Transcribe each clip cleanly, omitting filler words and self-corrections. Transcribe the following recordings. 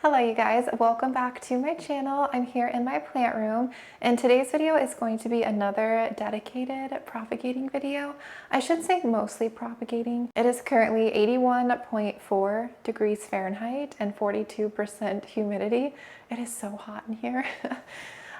Hello you guys, welcome back to my channel. I'm here in my plant room and today's video is going to be another dedicated propagating video. I should say mostly propagating. It is currently 81.4 degrees Fahrenheit and 42% humidity. It is so hot in here.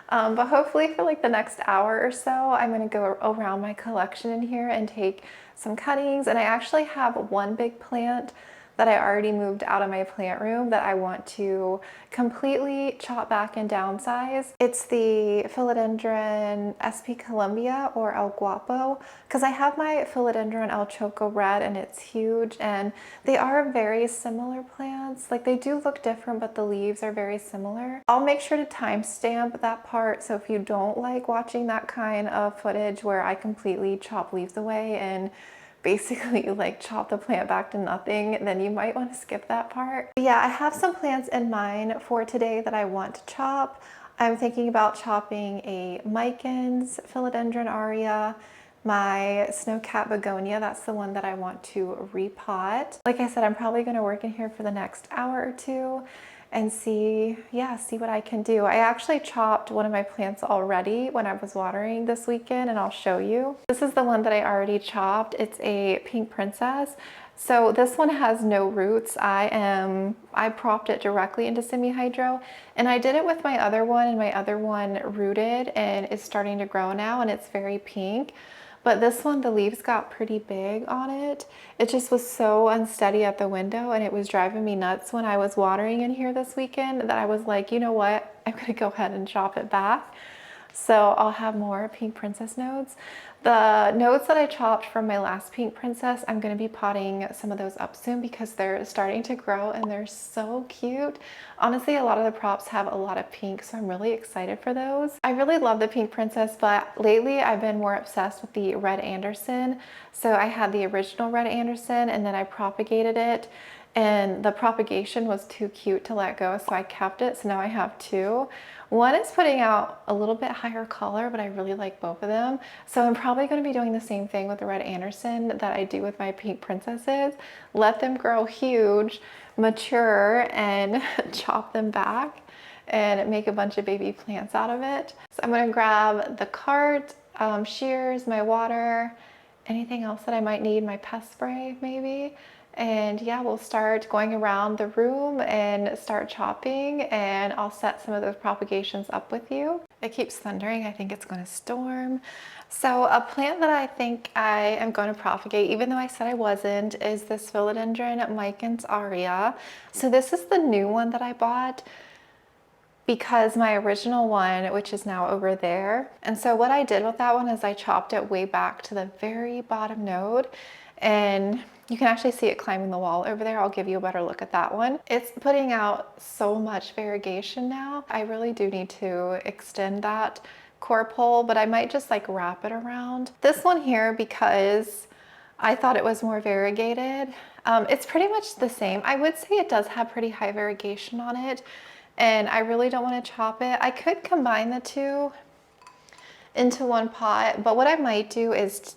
But hopefully for like the next hour or so, I'm going to go around my collection in here and take some cuttings. And I actually have one big plant that I already moved out of my plant room that I want to completely chop back and downsize. It's the Philodendron SP Colombia or El Guapo, because I have my Philodendron El Choco red and it's huge, and they are very similar plants. Like, they do look different, but the leaves are very similar. I'll make sure to timestamp that part, so if you don't like watching that kind of footage where I completely chop leaves away and basically like chop the plant back to nothing, then you might want to skip that part. But yeah, I have some plants in mind for today that I want to chop. I'm thinking about chopping a Micans, Philodendron Aria, my snowcat begonia, that's the one that I want to repot. Like I said, I'm probably going to work in here for the next hour or two and see what I can do. I actually chopped one of my plants already when I was watering this weekend, and I'll show you. This is the one that I already chopped. It's a pink princess. So this one has no roots. I propped it directly into semi-hydro, and I did it with my other one, and my other one rooted and is starting to grow now, and it's very pink. But this one, the leaves got pretty big on it. It just was so unsteady at the window, and it was driving me nuts when I was watering in here this weekend that I was like, you know what? I'm gonna go ahead and chop it back. So I'll have more pink princess nodes. The nodes that I chopped from my last pink princess, I'm going to be potting some of those up soon because they're starting to grow and they're so cute. Honestly, a lot of the props have a lot of pink, so I'm really excited for those. I really love the pink princess, but lately I've been more obsessed with the red Anderson. So I had the original red Anderson and then I propagated it, and the propagation was too cute to let go, so I kept it. So now I have two. One is putting out a little bit higher color, but I really like both of them. So I'm probably going to be doing the same thing with the red Anderson that I do with my pink princesses. Let them grow huge, mature, and chop them back and make a bunch of baby plants out of it. So I'm going to grab the cart, shears, my water, anything else that I might need, my pest spray maybe. And yeah, we'll start going around the room and start chopping, and I'll set some of those propagations up with you. It keeps thundering. I think it's going to storm. So a plant that I think I am going to propagate, even though I said I wasn't, is this Philodendron Micans Aria. So this is the new one that I bought because my original one, which is now over there. And so what I did with that one is I chopped it way back to the very bottom node, and you can actually see it climbing the wall over there. I'll give you a better look at that one. It's putting out so much variegation now. I really do need to extend that core pole, but I might just like wrap it around. This one here, because I thought it was more variegated, it's pretty much the same. I would say it does have pretty high variegation on it, and I really don't want to chop it. I could combine the two into one pot, but what I might do is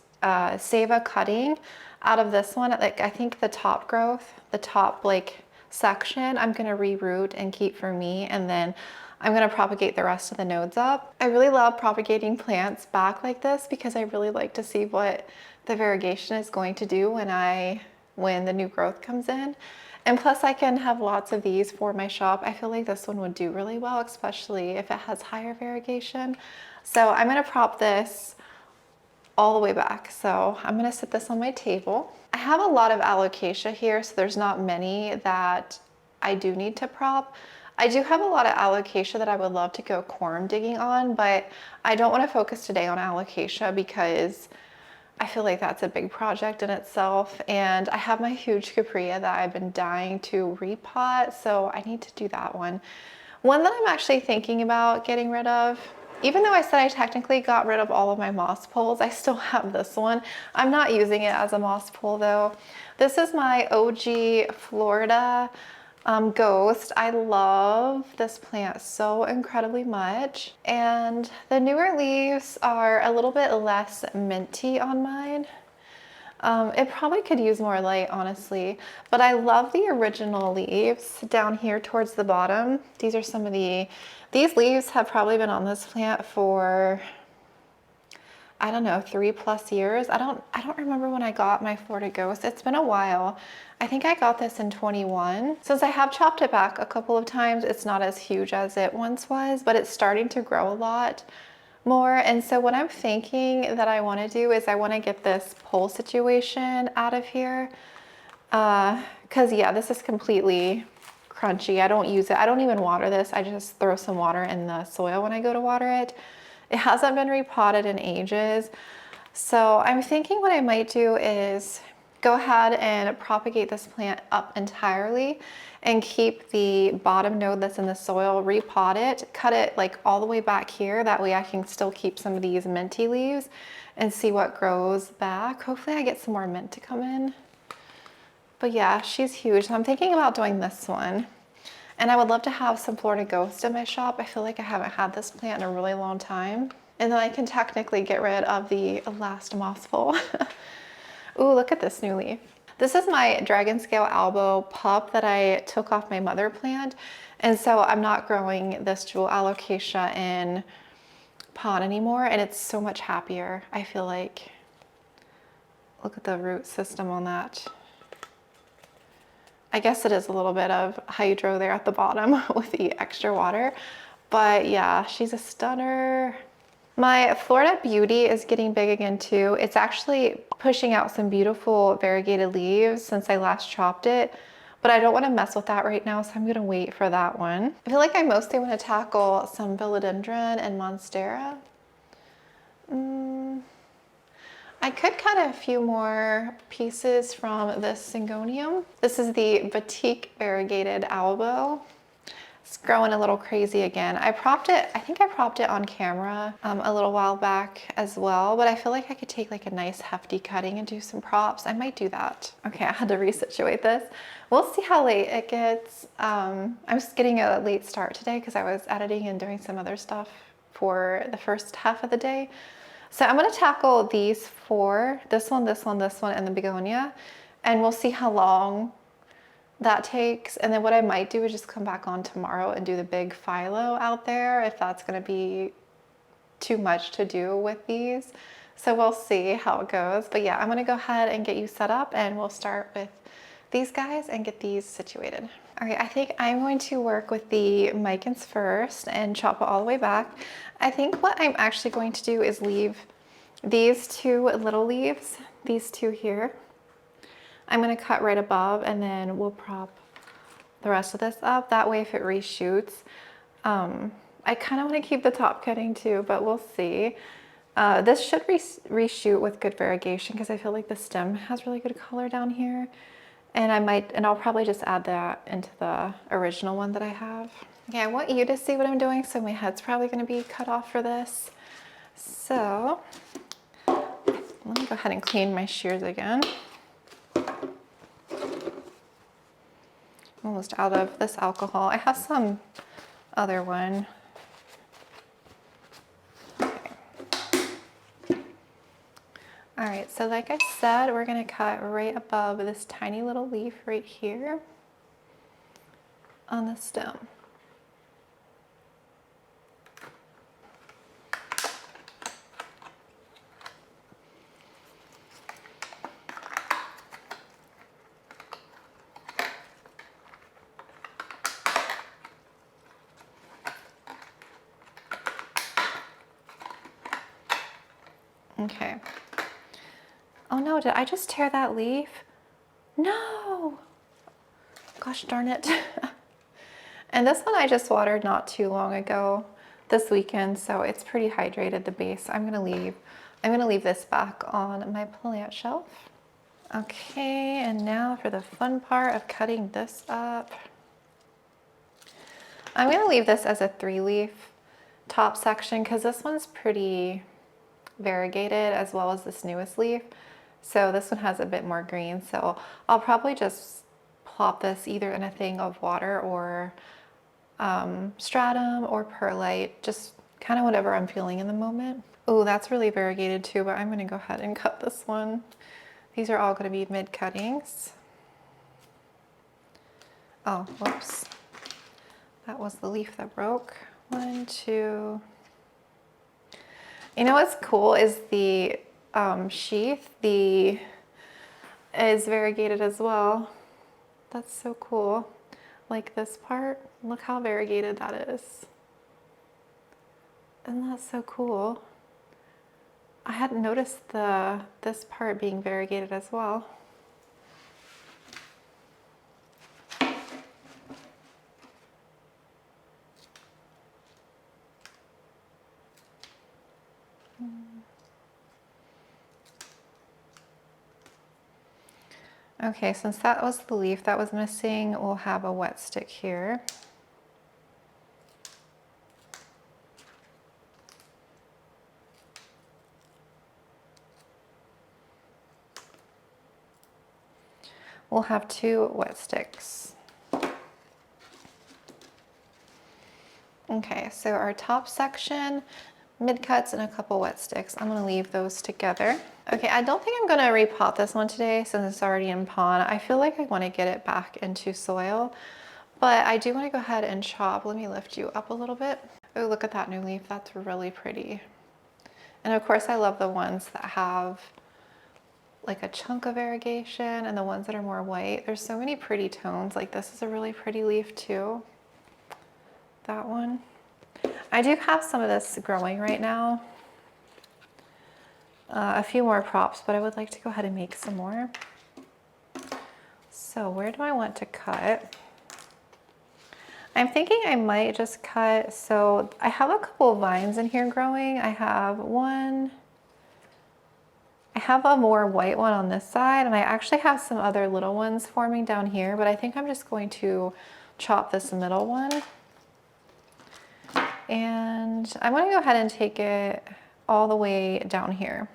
save a cutting out of this one. Like, I think the top growth, the top like section, I'm gonna reroot and keep for me, and then I'm gonna propagate the rest of the nodes up. I really love propagating plants back like this because I really like to see what the variegation is going to do when the new growth comes in. And plus I can have lots of these for my shop. I feel like this one would do really well, especially if it has higher variegation. So I'm gonna prop this all the way back. So I'm gonna set this on my table. I have a lot of alocasia here, so there's not many that I do need to prop. I do have a lot of alocasia that I would love to go corm digging on, but I don't want to focus today on alocasia because I feel like that's a big project in itself, and I have my huge caprea that I've been dying to repot, so I need to do that one. One that I'm actually thinking about getting rid of, even though I said I technically got rid of all of my moss poles, I still have this one. I'm not using it as a moss pole though. This is my OG Florida Ghost. I love this plant so incredibly much, and the newer leaves are a little bit less minty on mine. It probably could use more light, honestly, but I love the original leaves down here towards the bottom. These are some of these leaves have probably been on this plant for, I don't know, 3+ years. I don't remember when I got my Florida Ghost. It's been a while. I think I got this in 21. Since I have chopped it back a couple of times, it's not as huge as it once was, but it's starting to grow a lot more. And so what I'm thinking that I want to do is I want to get this pole situation out of here. Cause yeah, this is completely crunchy. I don't use it. I don't even water this. I just throw some water in the soil when I go to water it. It hasn't been repotted in ages. So I'm thinking what I might do is go ahead and propagate this plant up entirely and keep the bottom node that's in the soil, repot it, cut it like all the way back here. That way I can still keep some of these minty leaves and see what grows back. Hopefully I get some more mint to come in. But yeah, she's huge. So I'm thinking about doing this one. And I would love to have some Florida Ghost in my shop. I feel like I haven't had this plant in a really long time. And then I can technically get rid of the last moss pole. Ooh, look at this new leaf. This is my dragon scale albo pup that I took off my mother plant. And so I'm not growing this jewel alocasia in pot anymore. And it's so much happier, I feel like. Look at the root system on that. I guess it is a little bit of hydro there at the bottom with the extra water. But yeah, she's a stunner. My Florida Beauty is getting big again too. It's actually pushing out some beautiful variegated leaves since I last chopped it, but I don't want to mess with that right now, so I'm gonna wait for that one. I feel like I mostly want to tackle some Philodendron and Monstera. I could cut a few more pieces from this Syngonium. This is the Batik variegated albo. It's growing a little crazy again. I think I propped it on camera a little while back as well, but I feel like I could take like a nice hefty cutting and do some props. I might do that. Okay, I had to resituate this. We'll see how late it gets. I'm just getting a late start today because I was editing and doing some other stuff for the first half of the day. So I'm gonna tackle these four, this one, this one, this one, and the begonia, and we'll see how long that takes. And then what I might do is just come back on tomorrow and do the big phyllo out there if that's gonna be too much to do with these. So we'll see how it goes. But yeah, I'm gonna go ahead and get you set up and we'll start with these guys and get these situated. All right, I think I'm going to work with the micans first and chop it all the way back. I think what I'm actually going to do is leave these two little leaves, these two here. I'm gonna cut right above and then we'll prop the rest of this up. That way if it reshoots, I kind of want to keep the top cutting too, but we'll see. This should reshoot with good variegation because I feel like the stem has really good color down here. And I'll probably just add that into the original one that I have. Okay, I want you to see what I'm doing, so my head's probably gonna be cut off for this. So, let me go ahead and clean my shears again. I'm almost out of this alcohol. I have some other one. All right, so like I said, we're gonna cut right above this tiny little leaf right here on the stem. Okay. Oh no, did I just tear that leaf? No! Gosh darn it. And this one I just watered not too long ago, this weekend, so it's pretty hydrated, the base. I'm gonna leave this back on my plant shelf. Okay, and now for the fun part of cutting this up. I'm gonna leave this as a 3-leaf top section because this one's pretty variegated as well as this newest leaf. So this one has a bit more green. So I'll probably just plop this either in a thing of water or stratum or perlite, just kind of whatever I'm feeling in the moment. Oh, that's really variegated too, but I'm gonna go ahead and cut this one These are all going to be mid cuttings. Oh, whoops. That was the leaf that broke. 1, 2. You know what's cool is the sheath is variegated as well. That's so cool. Like this part, look how variegated that is. Isn't that so cool? I hadn't noticed this part being variegated as well. Okay, since that was the leaf that was missing, we'll have a wet stick here. We'll have 2 wet sticks. Okay, so our top section, mid cuts and a couple wet sticks. I'm gonna leave those together. Okay, I don't think I'm gonna repot this one today since it's already in pond. I feel like I wanna get it back into soil, but I do wanna go ahead and chop. Let me lift you up a little bit. Oh, look at that new leaf, that's really pretty. And of course I love the ones that have like a chunk of variegation and the ones that are more white. There's so many pretty tones. Like this is a really pretty leaf too. That one. I do have some of this growing right now. A few more props, but I would like to go ahead and make some more. So where do I want to cut? I'm thinking I might just cut, so I have a couple of vines in here growing. I have a more white one on this side, and I actually have some other little ones forming down here, but I think I'm just going to chop this middle one. And I'm going to go ahead and take it all the way down here.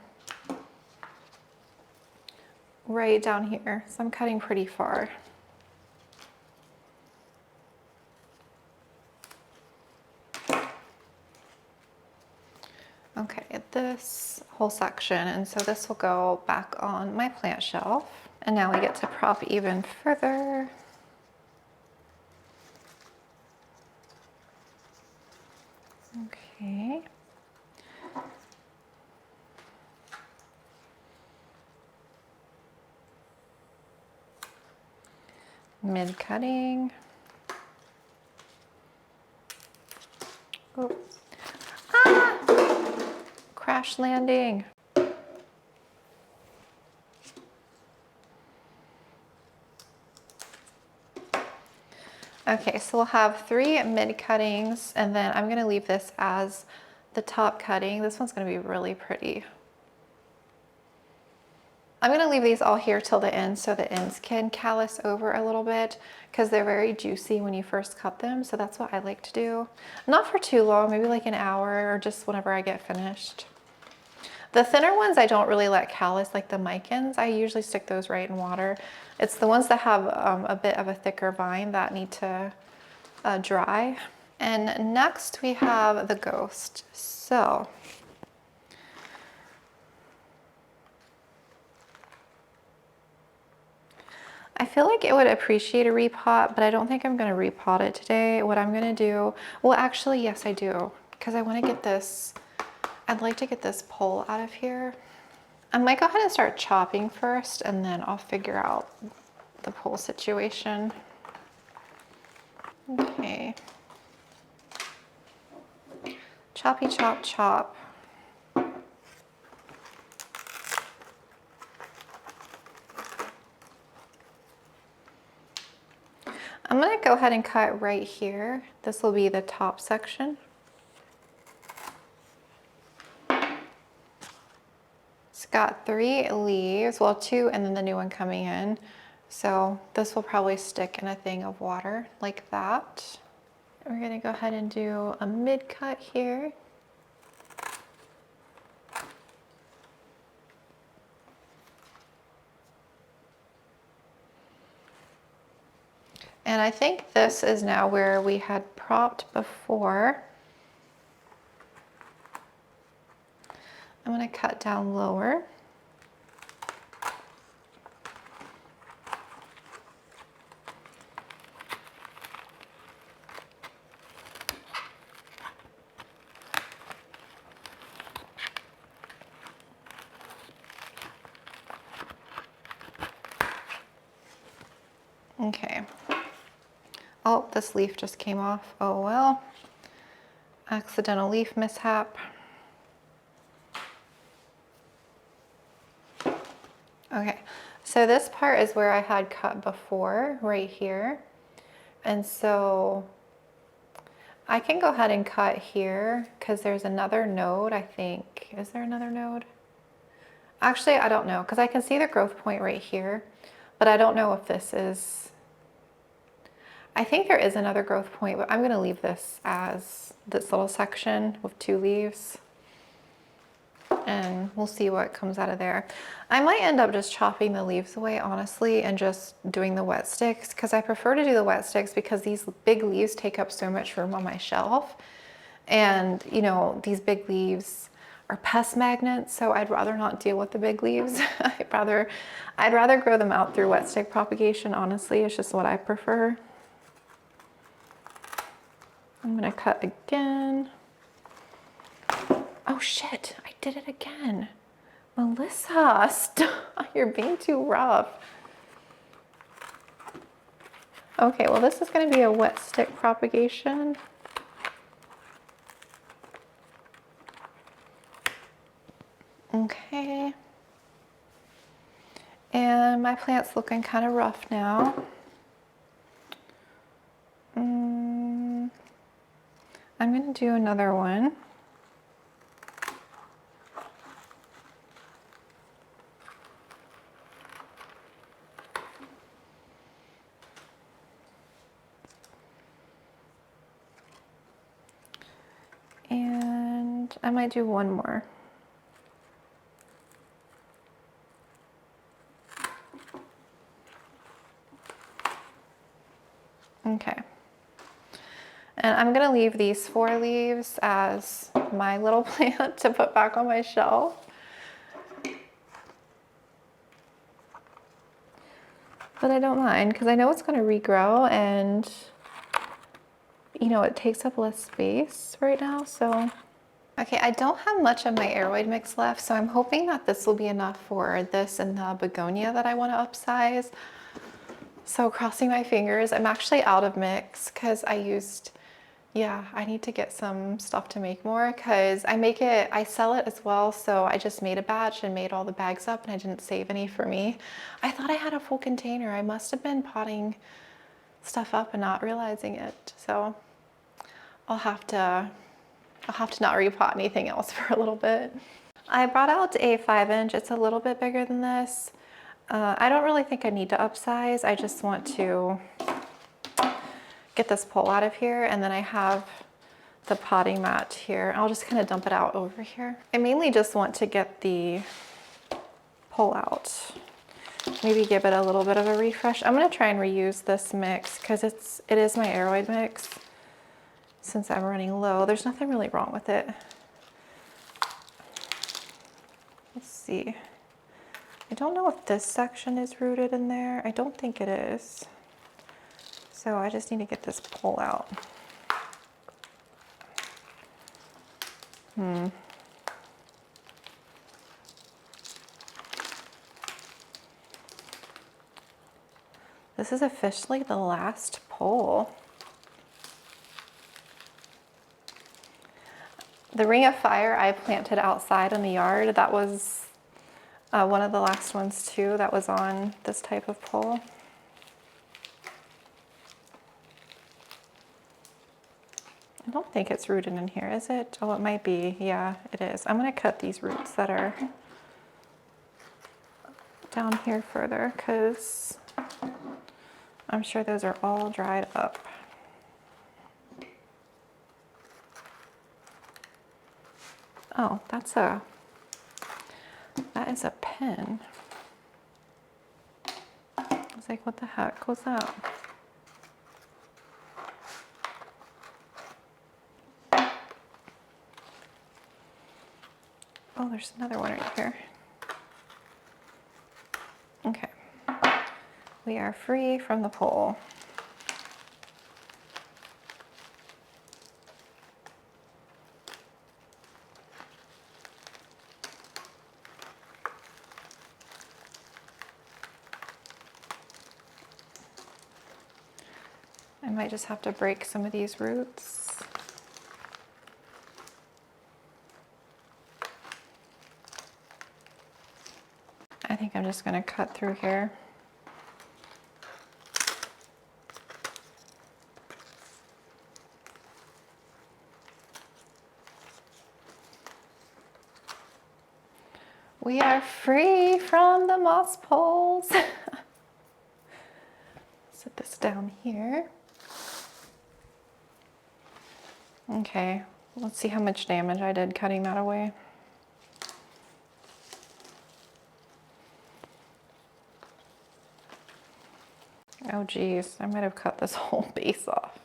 Right down here. So I'm cutting pretty far. Okay, this whole section, and so this will go back on my plant shelf. And now we get to prop even further. Okay. Mid cutting. Oh. Ah! Crash landing. Okay, so we'll have 3 mid cuttings, and then I'm gonna leave this as the top cutting. This one's gonna be really pretty. I'm gonna leave these all here till the end so the ends can callus over a little bit because they're very juicy when you first cut them. So that's what I like to do. Not for too long, maybe like an hour or just whenever I get finished. The thinner ones I don't really let callus, like the micans. I usually stick those right in water. It's the ones that have a bit of a thicker vine that need to dry. And next we have the ghost. So I feel like it would appreciate a repot, but I don't think I'm gonna repot it today. What I'm gonna do, well actually, yes I do, because I wanna get this, I'd like to get this pole out of here. I might go ahead and start chopping first, and then I'll figure out the pole situation. Okay. Choppy chop chop. I'm gonna go ahead and cut right here. This will be the top section. It's got 3 leaves, well 2 and then the new one coming in. So this will probably stick in a thing of water like that. We're gonna go ahead and do a mid cut here. And I think this is now where we had propped before. I'm gonna cut down lower. Okay. Oh, this leaf just came off. Oh well. Accidental leaf mishap. Okay, so this part is where I had cut before, right here. And so I can go ahead and cut here because there's another node, I think. Is there another node? Actually, I don't know because I can see the growth point right here, but I don't know if this is, I think there is another growth point, but I'm gonna leave this as this little section with 2 leaves. And we'll see what comes out of there. I might end up just chopping the leaves away, honestly, and just doing the wet sticks because I prefer to do the wet sticks because these big leaves take up so much room on my shelf. And you know, these big leaves are pest magnets, so I'd rather not deal with the big leaves. I'd rather grow them out through wet stick propagation, honestly. It's just what I prefer. I'm gonna cut again. Oh shit, I did it again. Melissa, stop. You're being too rough. Okay, well this is gonna be a wet stick propagation. Okay. And my plant's looking kind of rough now. I'm gonna do another one. And I might do one more. Okay. And I'm gonna leave these 4 leaves as my little plant to put back on my shelf. But I don't mind because I know it's gonna regrow and you know, it takes up less space right now, so. Okay, I don't have much of my aroid mix left, so I'm hoping that this will be enough for this and the begonia that I want to upsize. So crossing my fingers. I'm actually out of mix because I need to get some stuff to make more because I sell it as well, so I just made a batch and made all the bags up and I didn't save any for me. I thought I had a full container. I must have been potting stuff up and not realizing it, so I'll have to not repot anything else for a little bit. I brought out a 5-inch. It's a little bit bigger than this. I don't really think I need to upsize. I just want to get this pole out of here, and then I have the potting mat here. I'll just kind of dump it out over here. I mainly just want to get the pole out. Maybe give it a little bit of a refresh. I'm gonna try and reuse this mix because it is my aroid mix. Since I'm running low, there's nothing really wrong with it. Let's see. I don't know if this section is rooted in there. I don't think it is. So I just need to get this pole out. This is officially the last pole. The ring of fire I planted outside in the yard. That was one of the last ones too that was on this type of pole. I don't think it's rooted in here, is it? Oh, it might be. Yeah, it is. I'm gonna cut these roots that are down here further because I'm sure those are all dried up. Oh, that is a pin. I was like, what the heck was that? Oh, there's another one right here. Okay. We are free from the pole. might just have to break some of these roots. I think I'm just going to cut through here. We are free from the moss poles. Set this down here. Okay, let's see how much damage I did cutting that away. Oh geez, I might have cut this whole base off.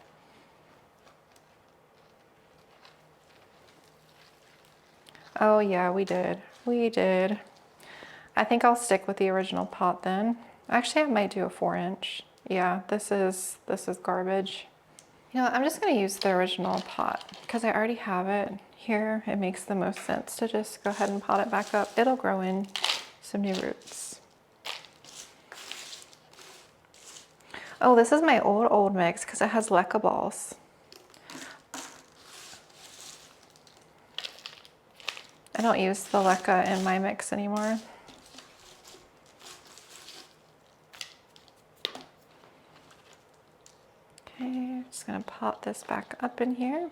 Oh yeah, we did. We did. I think I'll stick with the original pot then. Actually, I might do a 4-inch. Yeah, this is garbage. You know what, I'm just gonna use the original pot because I already have it here. It makes the most sense to just go ahead and pot it back up. It'll grow in some new roots. Oh, this is my old mix because it has leca balls. I don't use the leca in my mix anymore. Okay, just gonna pop this back up in here.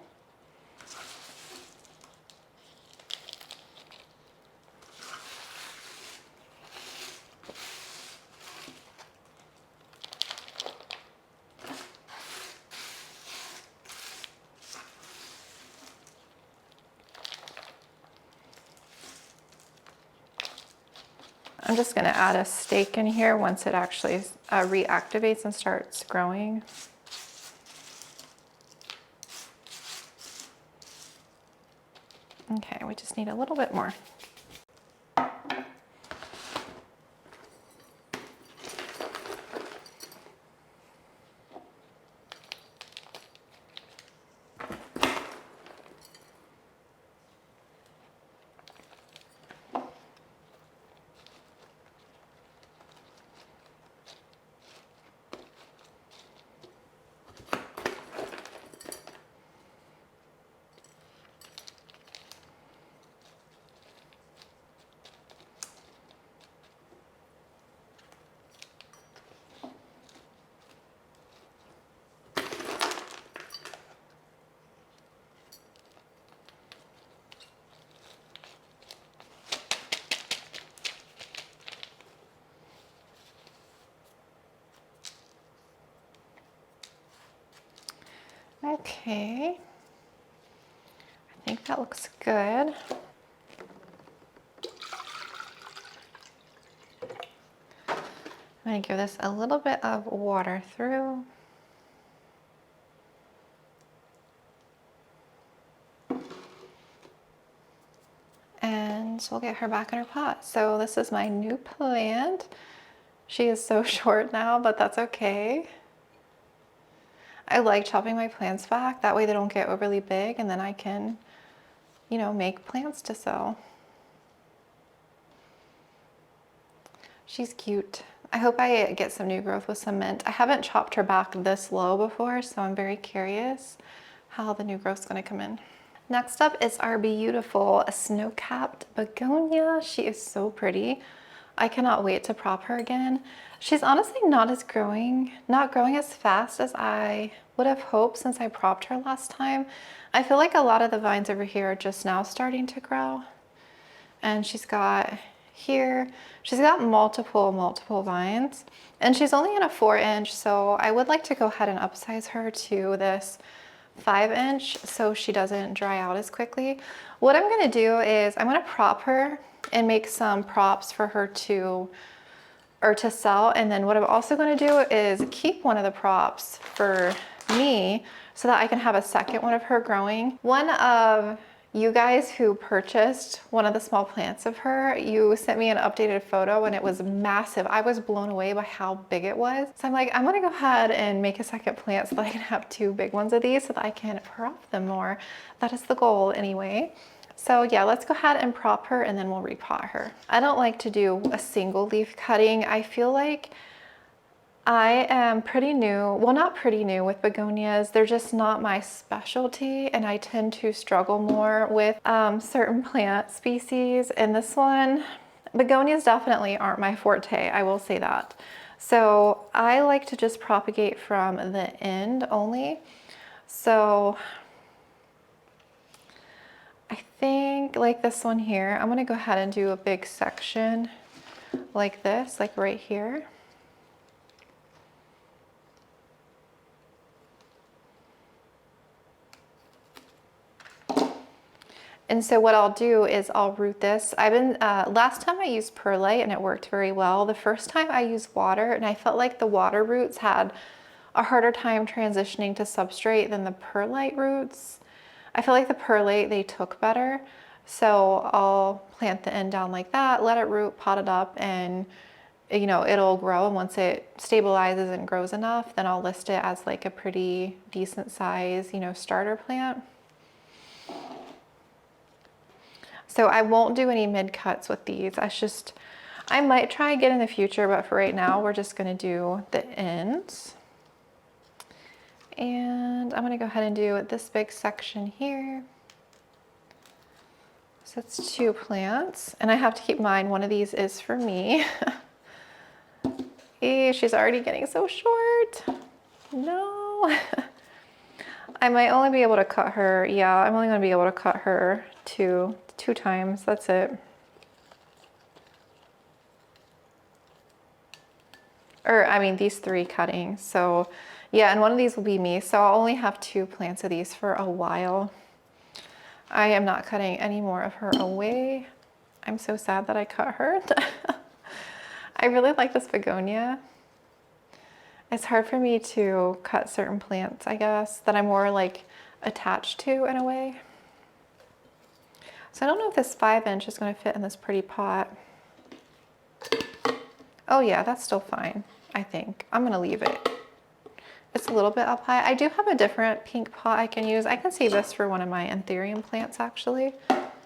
I'm just going to add a stake in here once it actually reactivates and starts growing. Okay, we just need a little bit more. Okay, I think that looks good. I'm going to give this a little bit of water through. And we'll get her back in her pot. So this is my new plant. She is so short now, but that's okay. I like chopping my plants back. That way they don't get overly big and then I can, you know, make plants to sell. She's cute. I hope I get some new growth with some mint. I haven't chopped her back this low before, so I'm very curious how the new growth's gonna come in. Next up is our beautiful snow-capped begonia. She is so pretty. I cannot wait to prop her again. She's honestly not growing as fast as I would have hoped since I propped her last time. I feel like a lot of the vines over here are just now starting to grow. And she's got multiple vines. And she's only in a 4-inch, so I would like to go ahead and upsize her to this 5-inch so she doesn't dry out as quickly. What I'm gonna do is I'm gonna prop her and make some props for her to sell. And then what I'm also gonna do is keep one of the props for me so that I can have a second one of her growing. One of you guys who purchased one of the small plants of her, you sent me an updated photo and it was massive. I was blown away by how big it was. So I'm like, I'm gonna go ahead and make a second plant so that I can have 2 big ones of these so that I can prop them more. That is the goal anyway. So yeah, let's go ahead and prop her and then we'll repot her. I don't like to do a single leaf cutting. I feel like I am pretty new, well, not pretty new with begonias. They're just not my specialty, and I tend to struggle more with certain plant species. And this one, begonias definitely aren't my forte, I will say that. So I like to just propagate from the end only. So I think like this one here, I'm gonna go ahead and do a big section like this, like right here. And so what I'll do is I'll root this. Last time I used perlite and it worked very well. The first time I used water and I felt like the water roots had a harder time transitioning to substrate than the perlite roots. I feel like the perlite, they took better. So I'll plant the end down like that, let it root, pot it up, and you know, it'll grow. And once it stabilizes and grows enough, then I'll list it as like a pretty decent size, you know, starter plant. So I won't do any mid cuts with these. I might try again in the future, but for right now, we're just gonna do the ends. And I'm gonna go ahead and do this big section here. So it's 2 plants, and I have to keep in mind one of these is for me. She's already getting so short. No. I might only be able to cut her, yeah, I'm only gonna be able to cut her two times, that's it. Or I mean these 3 cuttings. So yeah, and one of these will be me. So I'll only have 2 plants of these for a while. I am not cutting any more of her away. I'm so sad that I cut her. I really like this begonia. It's hard for me to cut certain plants, I guess, that I'm more like attached to in a way. So I don't know if this 5-inch is going to fit in this pretty pot. Oh yeah, that's still fine, I think. I'm going to leave it. It's a little bit up high. I do have a different pink pot I can use. I can save this for one of my anthurium plants, actually.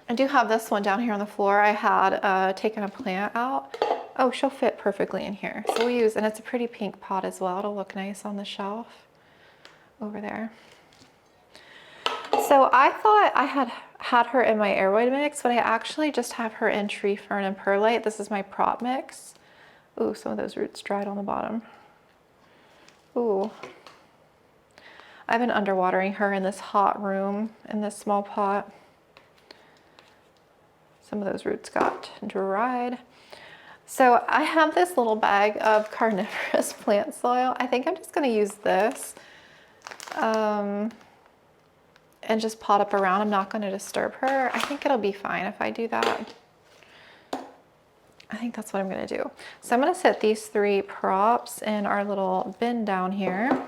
I do have this one down here on the floor. I had taken a plant out. Oh, she'll fit perfectly in here. So we'll use, and it's a pretty pink pot as well. It'll look nice on the shelf over there. So I thought I had her in my airwood mix, but I actually just have her in tree fern and perlite. This is my prop mix. Ooh, some of those roots dried on the bottom. Ooh. I've been underwatering her in this hot room in this small pot. Some of those roots got dried. So I have this little bag of carnivorous plant soil. I think I'm just gonna use this and just pot up around. I'm not gonna disturb her. I think it'll be fine if I do that. I think that's what I'm gonna do. So I'm gonna set these 3 props in our little bin down here.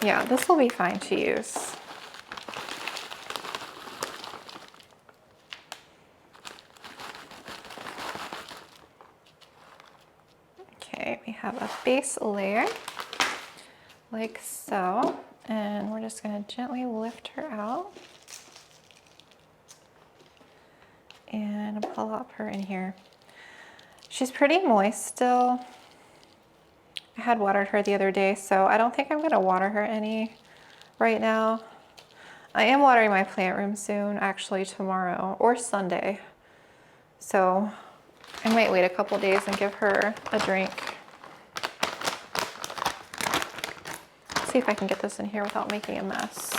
Yeah, this will be fine to use. Okay, we have a base layer like so, and we're just gonna gently lift her out and plop her in here. She's pretty moist still. I had watered her the other day, so I don't think I'm gonna water her any right now. I am watering my plant room soon, actually tomorrow or Sunday. So I might wait a couple days and give her a drink. See if I can get this in here without making a mess.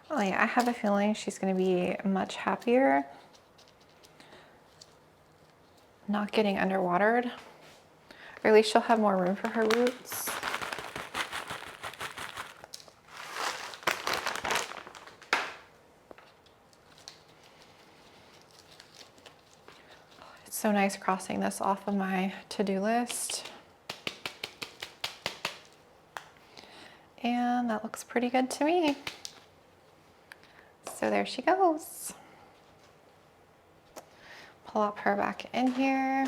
Oh yeah, I have a feeling she's going to be much happier not getting underwatered, or at least she'll have more room for her roots. It's so nice crossing this off of my to-do list. and that looks pretty good to me. So there she goes. Plop her back in here.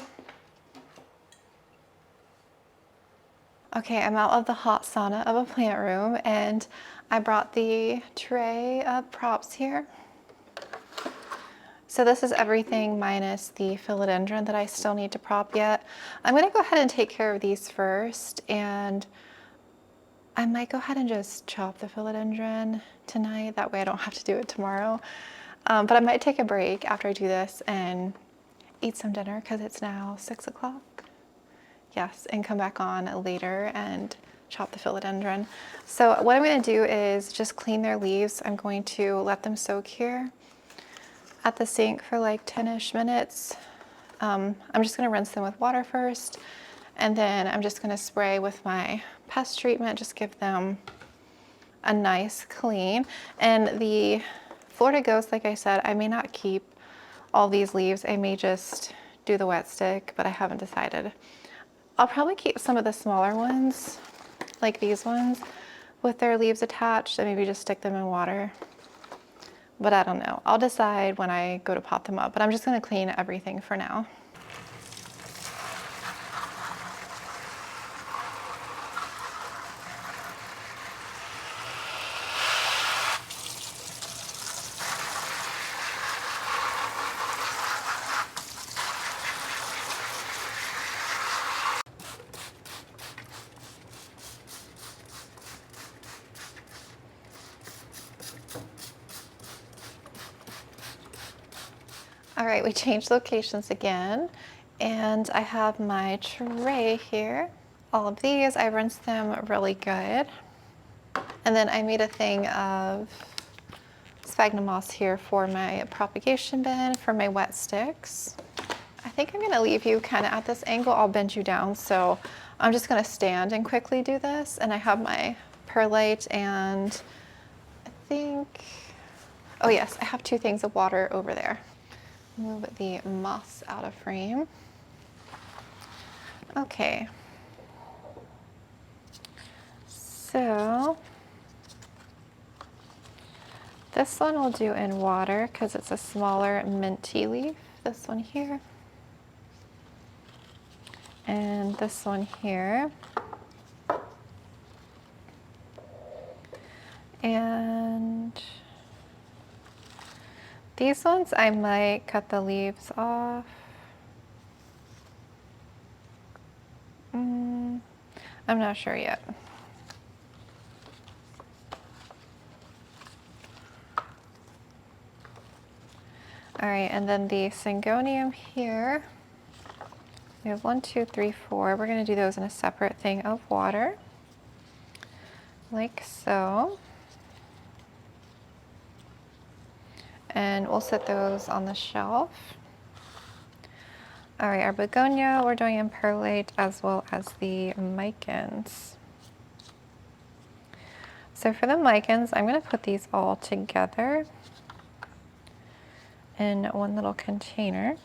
Okay, I'm out of the hot sauna of a plant room, and I brought the tray of props here. So this is everything minus the philodendron that I still need to prop yet. I'm gonna go ahead and take care of these first, and I might go ahead and just chop the philodendron tonight. That way I don't have to do it tomorrow. But I might take a break after I do this and eat some dinner because it's now 6 o'clock. Yes, and come back on later and chop the philodendron. So what I'm gonna do is just clean their leaves. I'm going to let them soak here at the sink for like 10-ish minutes. I'm just gonna rinse them with water first, and then I'm just gonna spray with my pest treatment, just give them a nice clean. And the Florida Ghost, like I said, I may not keep all these leaves. I may just do the wet stick, but I haven't decided. I'll probably keep some of the smaller ones, like these ones, with their leaves attached, and maybe just stick them in water. But I don't know. I'll decide when I go to pot them up, but I'm just gonna clean everything for now. All right, we changed locations again, and I have my tray here. All of these, I rinsed them really good. And then I made a thing of sphagnum moss here for my propagation bin, for my wet sticks. I think I'm gonna leave you kind of at this angle. I'll bend you down, so I'm just gonna stand and quickly do this. And I have my perlite, and I think, oh yes, I have 2 things of water over there. Move the moss out of frame. Okay. So this one we'll do in water because it's a smaller mint tea leaf. This one here. And this one here. And these ones I might cut the leaves off. I'm not sure yet. All right, and then the syngonium here. We have 1, 2, 3, 4. We're gonna do those in a separate thing of water, like so. And we'll set those on the shelf. All right, our begonia we're doing in perlite as well as the micans. So for the micans, I'm gonna put these all together in one little container.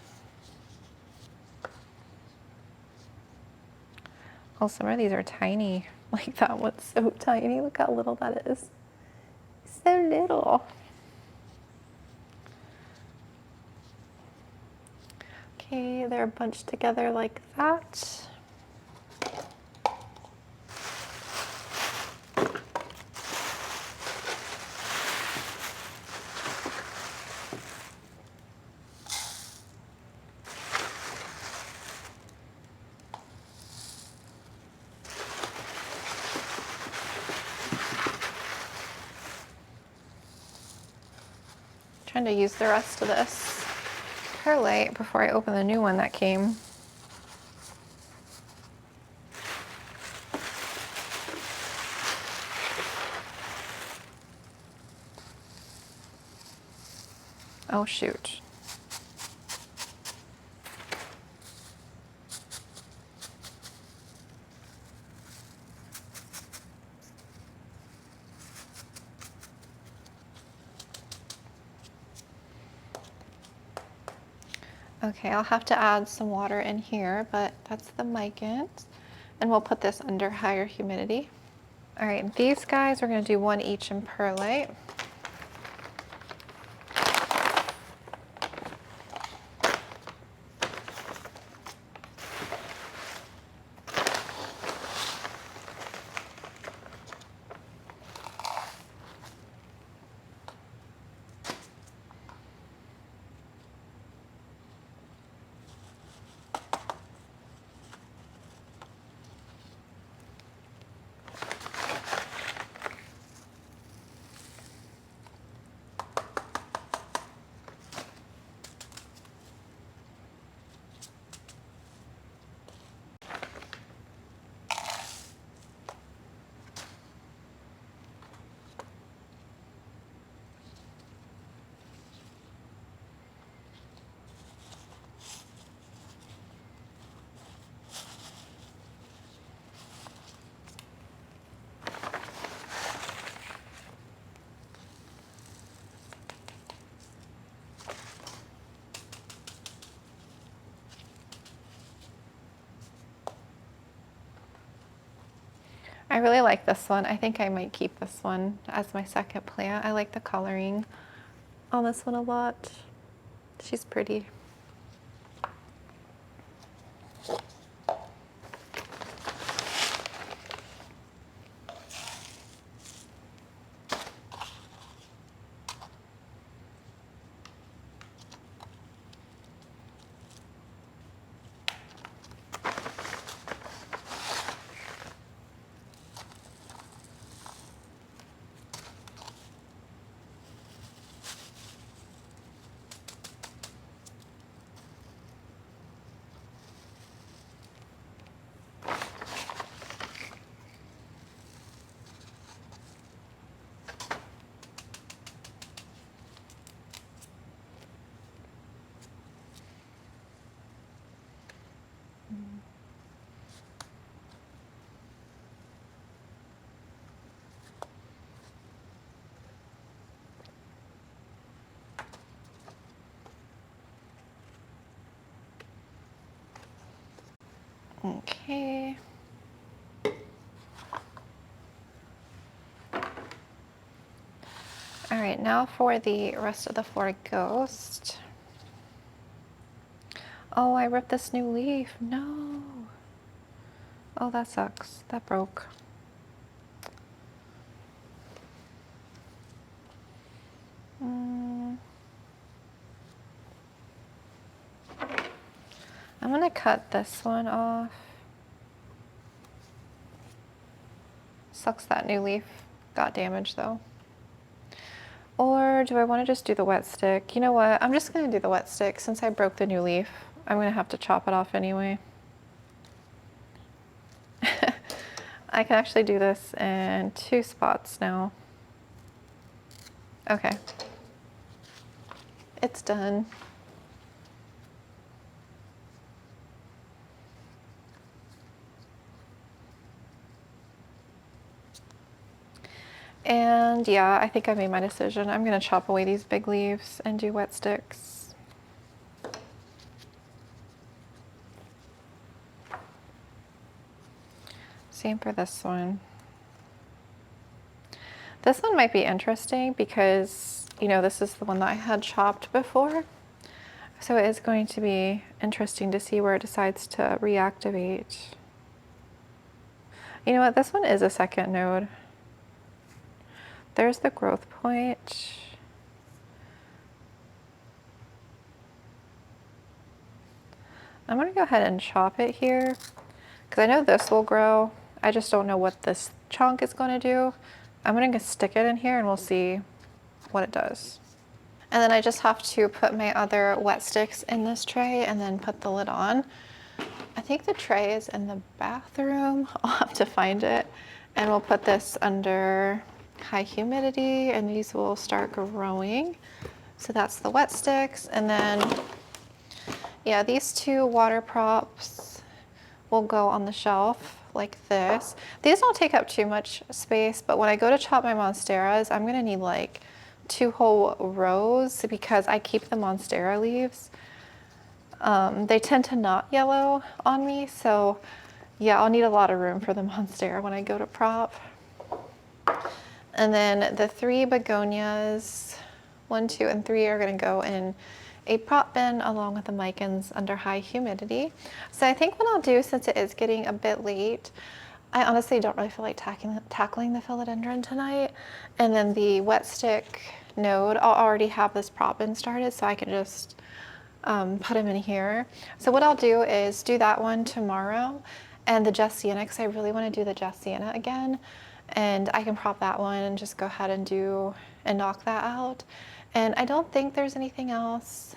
Oh, some of these are tiny. Like that one's so tiny. Look how little that is. So little. Okay, they're bunched together like that. Trying to use the rest of this perlite before I open the new one that came. Oh shoot. Okay, I'll have to add some water in here, but that's the micans. And we'll put this under higher humidity. All right, these guys, we're gonna do one each in perlite. I really like this one. I think I might keep this one as my second plant. I like the coloring on this one a lot. She's pretty. Okay. All right, now for the rest of the floor ghost. Oh, I ripped this new leaf. No. Oh, that sucks. That broke. I'm gonna cut this one off. Sucks that new leaf got damaged though. Or do I want to just do the wet stick? You know what? I'm just gonna do the wet stick since I broke the new leaf. I'm gonna have to chop it off anyway. I can actually do this in 2 spots now. Okay. It's done. And yeah, I think I made my decision. I'm gonna chop away these big leaves and do wet sticks. Same for this one. This one might be interesting because, you know, this is the one that I had chopped before. So it is going to be interesting to see where it decides to reactivate. You know what, this one is a second node. There's the growth point. I'm gonna go ahead and chop it here because I know this will grow. I just don't know what this chunk is gonna do. I'm gonna stick it in here and we'll see what it does. And then I just have to put my other wet sticks in this tray and then put the lid on. I think the tray is in the bathroom. I'll have to find it. And we'll put this under high humidity and these will start growing. So that's the wet sticks. And then, yeah, these 2 water props will go on the shelf like this. These don't take up too much space, but when I go to chop my monsteras, I'm gonna need like 2 whole rows because I keep the monstera leaves. They tend to not yellow on me, so yeah, I'll need a lot of room for the monstera when I go to prop. And then the 3 begonias, 1, 2, and 3 are gonna go in a prop bin along with the micans under high humidity. So I think what I'll do, since it is getting a bit late, I honestly don't really feel like tackling the philodendron tonight. And then the wet stick node, I'll already have this prop bin started, so I can just put them in here. So what I'll do is do that one tomorrow, and the Jessenia, because I really want to do the Jessenia again, and I can prop that one and just go ahead and knock that out. And I don't think there's anything else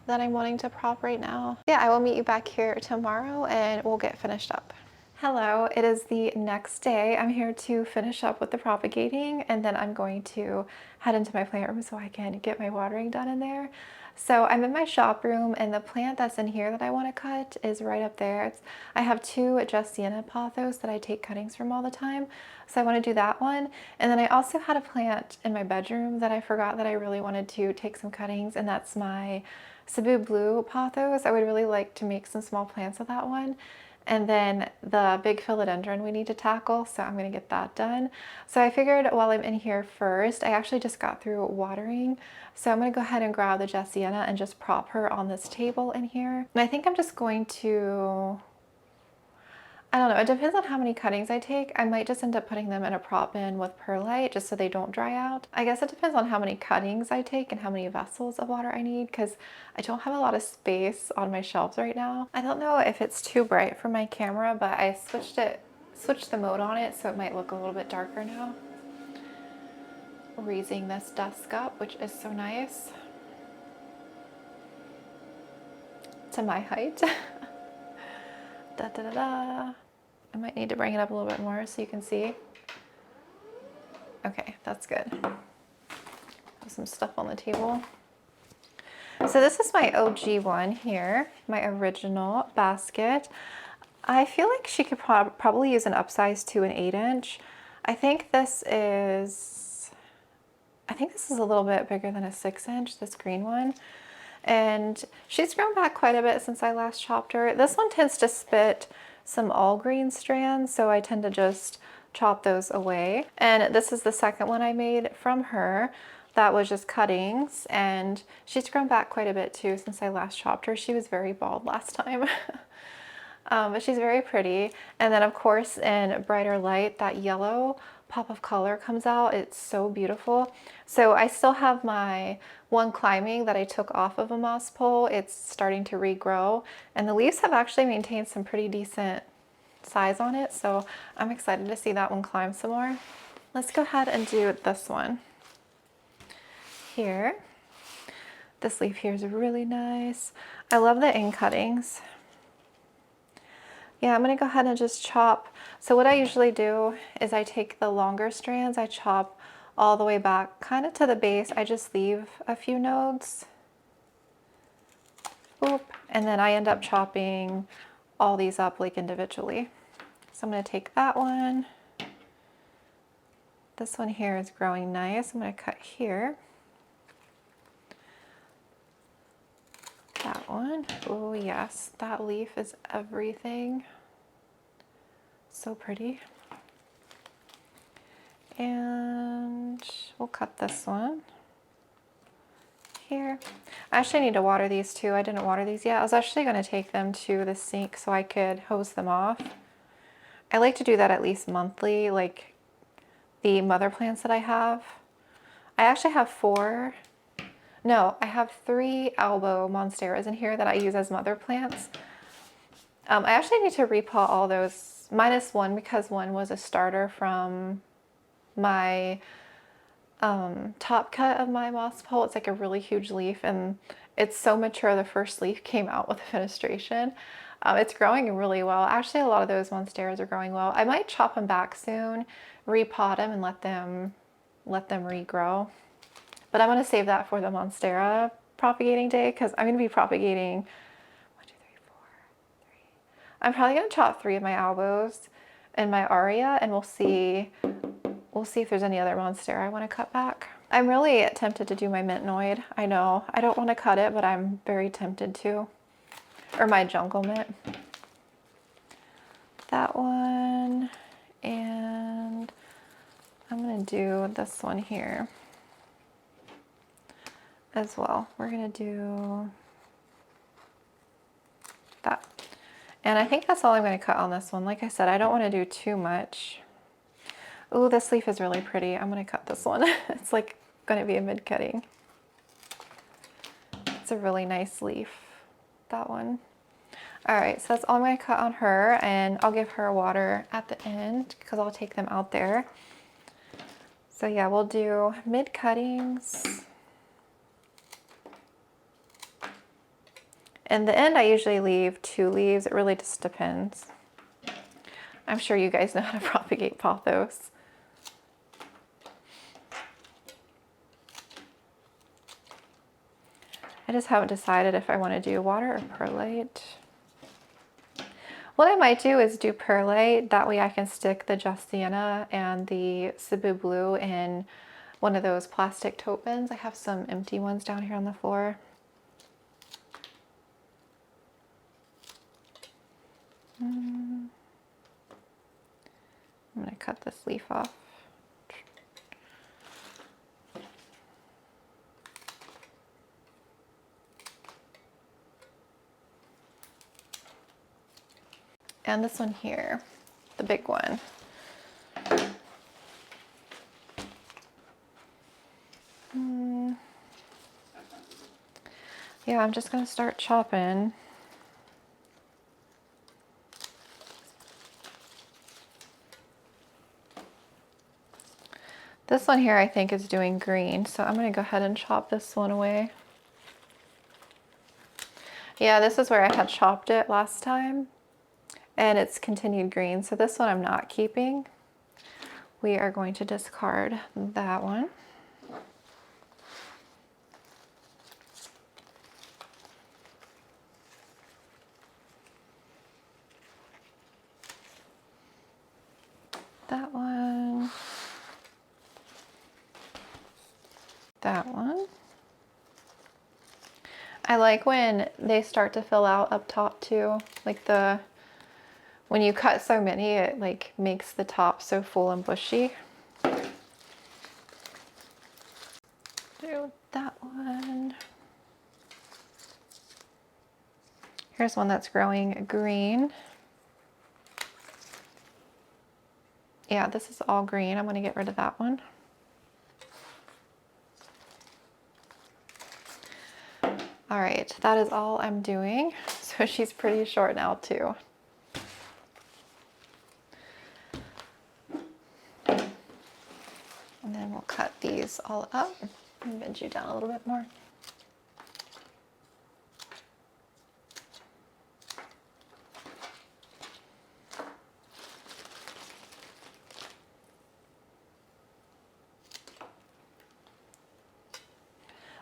that I'm wanting to prop right now. Yeah, I will meet you back here tomorrow and we'll get finished up. Hello, it is the next day. I'm here to finish up with the propagating, and then I'm going to head into my plant room so I can get my watering done in there. So I'm in my shop room, and the plant that's in here that I want to cut is right up there. I have 2 Jessenia pothos that I take cuttings from all the time, so I want to do that one. And then I also had a plant in my bedroom that I forgot that I really wanted to take some cuttings, and that's my Cebu blue pothos. I would really like to make some small plants with that one. And then the big philodendron we need to tackle, so I'm gonna get that done. So I figured while I'm in here first, I actually just got through watering, so I'm gonna go ahead and grab the Jessenia and just prop her on this table in here. And I think I'm just going to, I don't know, it depends on how many cuttings I take. I might just end up putting them in a prop bin with perlite just so they don't dry out. I guess it depends on how many cuttings I take and how many vessels of water I need, because I don't have a lot of space on my shelves right now. I don't know if it's too bright for my camera, but I switched the mode on it so it might look a little bit darker now. Raising this dusk up, which is so nice. To my height. Da, da, da, da. I might need to bring it up a little bit more so you can see. Okay, that's good. Put some stuff on the table. So this is my OG one here, my original basket. I feel like she could probably use an upsize to an 8-inch. I think this is a little bit bigger than a 6-inch, this green one. And she's grown back quite a bit since I last chopped her. This one tends to spit some all green strands, so I tend to just chop those away. And this is the second one I made from her. That was just cuttings, and she's grown back quite a bit too since I last chopped her. She was very bald last time. But she's very pretty. And then of course in brighter light, that yellow pop of color comes out. It's so beautiful. So I still have my one climbing that I took off of a moss pole. It's starting to regrow, and the leaves have actually maintained some pretty decent size on it. So I'm excited to see that one climb some more. Let's go ahead and do this one here. This leaf here is really nice. I love the in cuttings. Yeah, I'm gonna go ahead and just chop. So what I usually do is I take the longer strands, I chop all the way back kind of to the base. I just leave a few nodes. Oop. And then I end up chopping all these up like individually. So I'm gonna take that one. This one here is growing nice. I'm gonna cut here. That one. Oh yes, that leaf is everything. So pretty. And we'll cut this one here. I actually need to water these too. I didn't water these yet. I was actually going to take them to the sink so I could hose them off. I like to do that at least monthly, like the mother plants that I have. I actually have 3 elbow monsteras in here that I use as mother plants. I actually need to repot all those, minus one, because one was a starter from my top cut of my moss pole. It's like a really huge leaf, and it's so mature. The first leaf came out with fenestration. It's growing really well. Actually, a lot of those monsteras are growing well. I might chop them back soon, repot them, and let them regrow. But I'm going to save that for the monstera propagating day, because I'm going to be propagating 1, 2, 3, 4, 3. I'm probably going to chop 3 of my elbows in my aria, and we'll see if there's any other monstera I want to cut back. I'm really tempted to do my mintnoid. I know I don't want to cut it, but I'm very tempted to. Or my jungle mint. That one, and I'm gonna do this one here as well. We're gonna do that. And I think that's all I'm gonna cut on this one. Like I said, I don't wanna do too much. Ooh, this leaf is really pretty. I'm gonna cut this one. It's like gonna be a mid-cutting. It's a really nice leaf, that one. All right, so that's all I'm gonna cut on her, and I'll give her water at the end because I'll take them out there. So yeah, we'll do mid-cuttings. In the end, I usually leave 2 leaves. It really just depends. I'm sure you guys know how to propagate pothos. I just haven't decided if I want to do water or perlite. What I might do is do perlite. That way I can stick the Jessenia and the Cebu blue in one of those plastic tote bins. I have some empty ones down here on the floor. I'm going to cut this leaf off. And this one here, the big one. Yeah, I'm just going to start chopping. This one here I think is doing green, so I'm going to go ahead and chop this one away. Yeah, this is where I had chopped it last time, and it's continued green, so this one I'm not keeping. We are going to discard that one. That one. That one. I like when they start to fill out up top too. Like when you cut so many, it like makes the top so full and bushy. Do that one. Here's one that's growing green. Yeah, this is all green. I'm going to get rid of that one. All right, that is all I'm doing. So she's pretty short now too. And then we'll cut these all up and bend you down a little bit more.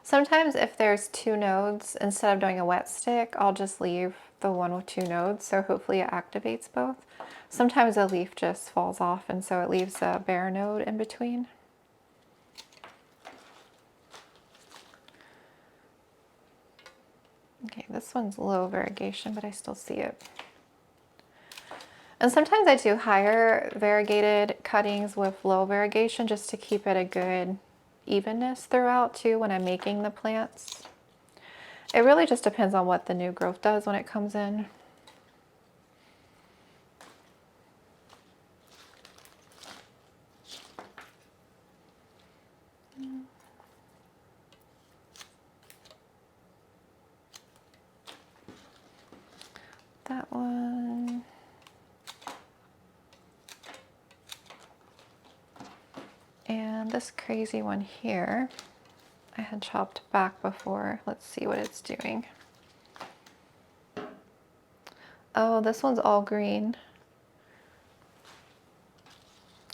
Sometimes if there's 2 nodes, instead of doing a wet stick, I'll just leave the one with 2 nodes, so hopefully it activates both. Sometimes a leaf just falls off, and so it leaves a bare node in between. Okay, this one's low variegation, but I still see it. And sometimes I do higher variegated cuttings with low variegation just to keep it a good evenness throughout too when I'm making the plants. It really just depends on what the new growth does when it comes in. That one. And this crazy one here, I had chopped back before. Let's see what it's doing. Oh, this one's all green.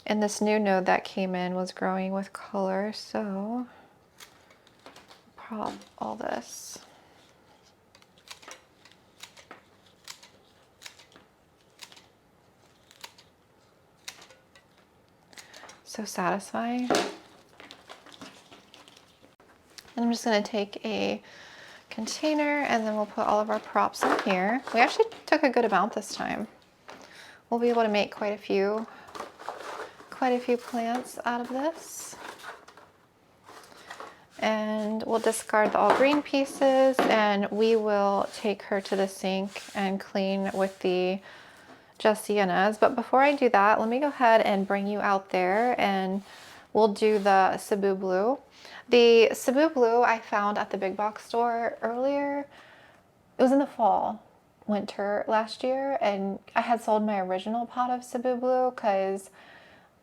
And this new node that came in was growing with color, so prop all this. So satisfying. And I'm just going to take a container and then we'll put all of our props in here. We actually took a good amount this time. We'll be able to make quite quite a few plants out of this. And we'll discard the all green pieces, and we will take her to the sink and clean with the Jessenias. But before I do that, let me go ahead and bring you out there and we'll do the Cebu blue. The Cebu blue I found at the big box store earlier. It was in the fall, winter last year, and I had sold my original pot of Cebu blue because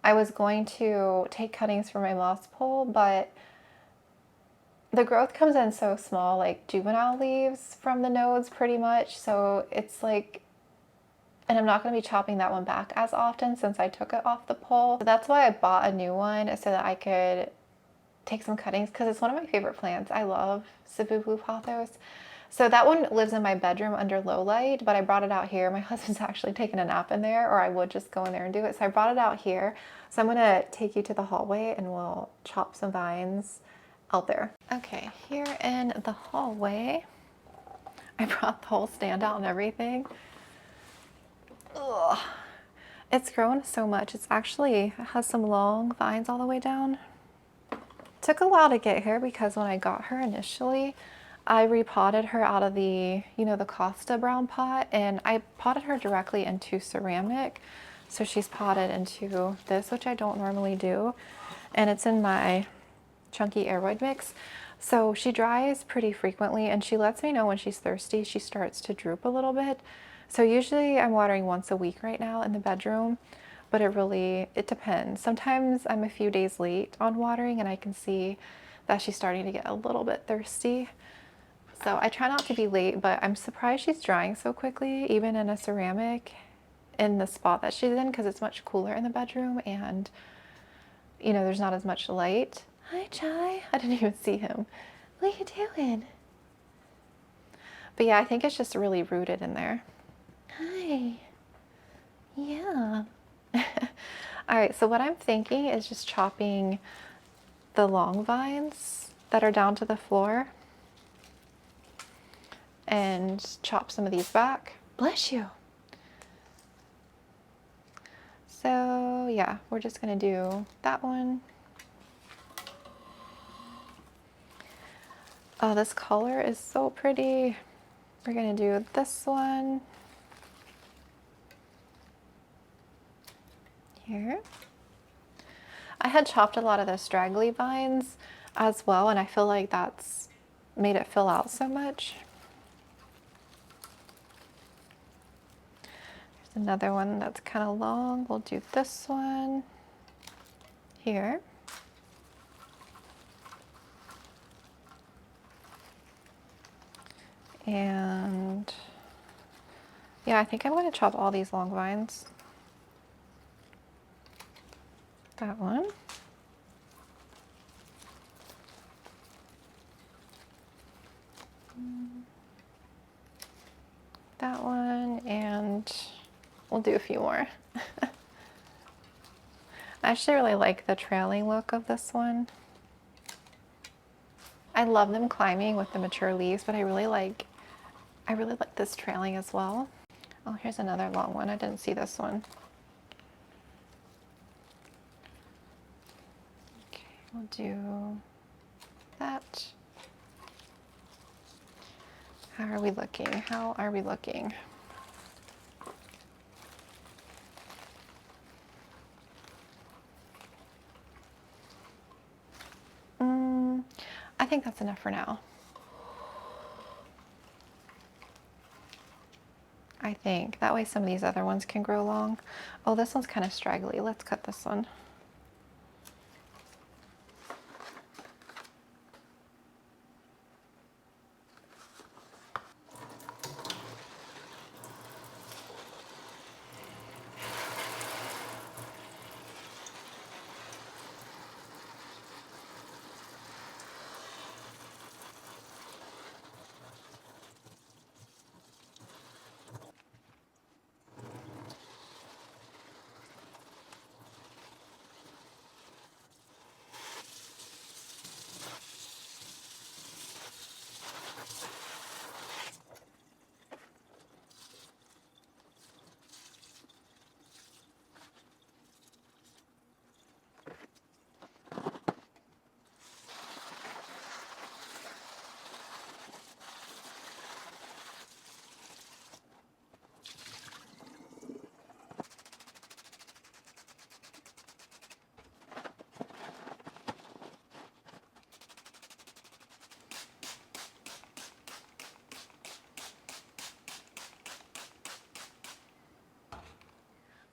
I was going to take cuttings for my moss pole, but the growth comes in so small, like juvenile leaves from the nodes pretty much. So it's like, and I'm not going to be chopping that one back as often since I took it off the pole. So that's why I bought a new one, so that I could take some cuttings, because it's one of my favorite plants. I love Cebu blue pothos. So that one lives in my bedroom under low light, but I brought it out here. My husband's actually taking a nap in there, or I would just go in there and do it. So I brought it out here. So I'm gonna take you to the hallway and we'll chop some vines out there. Okay, here in the hallway, I brought the whole stand out and everything. Ugh. It's grown so much. It's actually has some long vines all the way down. Took a while to get here because when I got her initially, I repotted her out of the, the Costa brown pot, and I potted her directly into ceramic. So she's potted into this, which I don't normally do. And it's in my chunky aeroid mix. So she dries pretty frequently, and she lets me know when she's thirsty. She starts to droop a little bit. So usually I'm watering once a week right now in the bedroom, but it depends. Sometimes I'm a few days late on watering and I can see that she's starting to get a little bit thirsty. So I try not to be late, but I'm surprised she's drying so quickly, even in a ceramic, in the spot that she's in, because it's much cooler in the bedroom and, there's not as much light. Hi, Chai. I didn't even see him. What are you doing? But yeah, I think it's just really rooted in there. Hi. Yeah. All right, so what I'm thinking is just chopping the long vines that are down to the floor and chop some of these back. Bless you. So yeah, we're just gonna do that one. Oh, this color is so pretty. We're gonna do this one here. I had chopped a lot of the straggly vines as well, and I feel like that's made it fill out so much. There's another one that's kind of long. We'll do this one here. And yeah, I think I'm going to chop all these long vines. That one. That one, and we'll do a few more. I actually really like the trailing look of this one. I love them climbing with the mature leaves, but I really like this trailing as well. Oh, here's another long one. I didn't see this one. Okay, we'll do that. How are we looking? How are we looking? I think that's enough for now. I think. That way some of these other ones can grow long. Oh, this one's kind of straggly. Let's cut this one.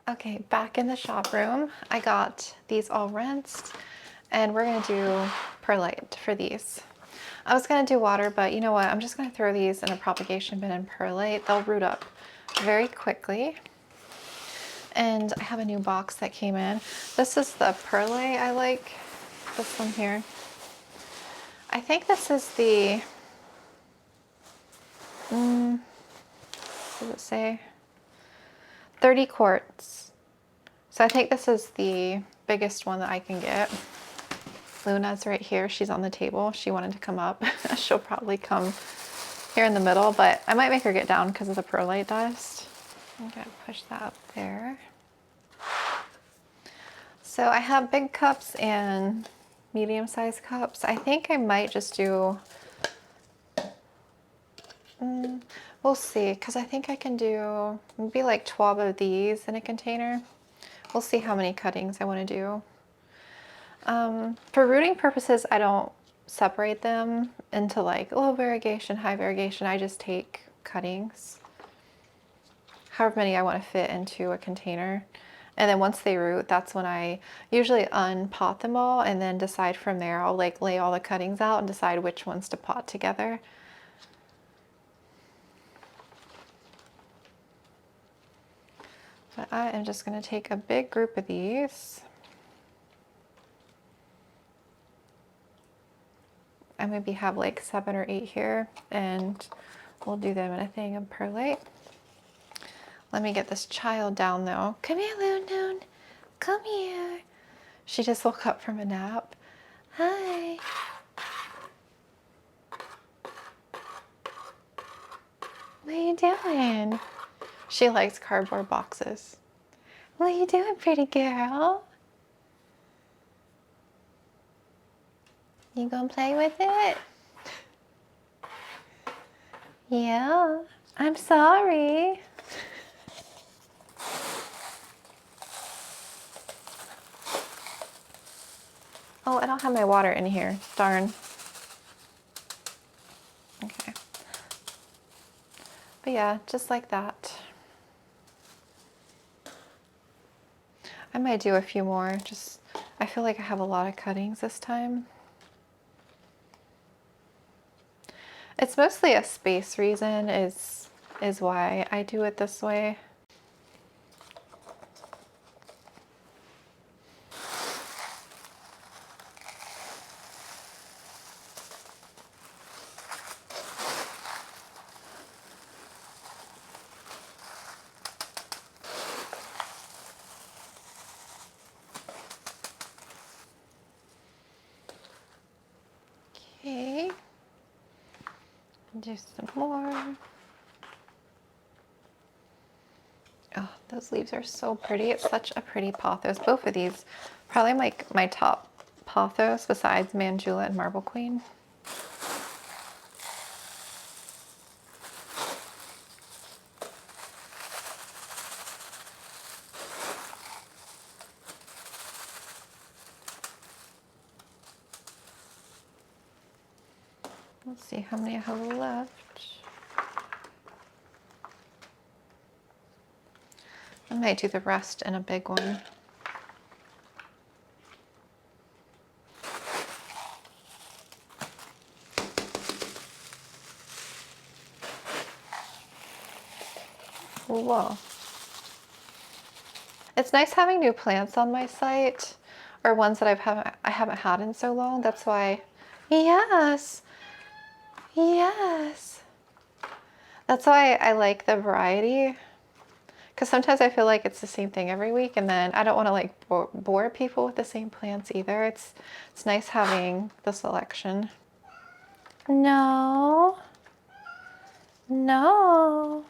Okay, back in the shop room, I got these all rinsed and we're gonna do perlite for these. I was gonna do water, but you know what? I'm just gonna throw these in a propagation bin and perlite. They'll root up very quickly. And I have a new box that came in. This is the perlite I like, this one here. I think this is the, what does it say? 30 quarts. So I think this is the biggest one that I can get. Luna's right here. She's on the table. She wanted to come up. She'll probably come here in the middle, but I might make her get down because of the perlite dust. I'm gonna push that up there. So I have big cups and medium-sized cups. I think I might just do, we'll see, because I think I can do maybe like 12 of these in a container. We'll see how many cuttings I want to do. For rooting purposes, I don't separate them into like low variegation, high variegation. I just take cuttings, however many I want to fit into a container. And then once they root, that's when I usually unpot them all and then decide from there. I'll like lay all the cuttings out and decide which ones to pot together. But I am just going to take a big group of these. I maybe have like 7 or 8 here, and we'll do them in a thing of perlite. Let me get this child down though. Come here, Loon. Come here. She just woke up from a nap. Hi. What are you doing? She likes cardboard boxes. What are you doing, pretty girl? You gonna play with it? Yeah, I'm sorry. Oh, I don't have my water in here. Darn. Okay. But yeah, just like that. I might do a few more. Just, I feel like I have a lot of cuttings this time. It's mostly a space reason is why I do it this way. Okay. Do some more. Oh, those leaves are so pretty. It's such a pretty pothos. Both of these, probably like my top pothos besides Manjula and Marble Queen. Let's see how many I have left. I might do the rest in a big one. Whoa. It's nice having new plants on my site, or ones that I haven't had in so long. That's why, yes, yes. That's why I like the variety. Because sometimes I feel like it's the same thing every week, and then I don't want to like bore people with the same plants either. It's nice having the selection. No. No.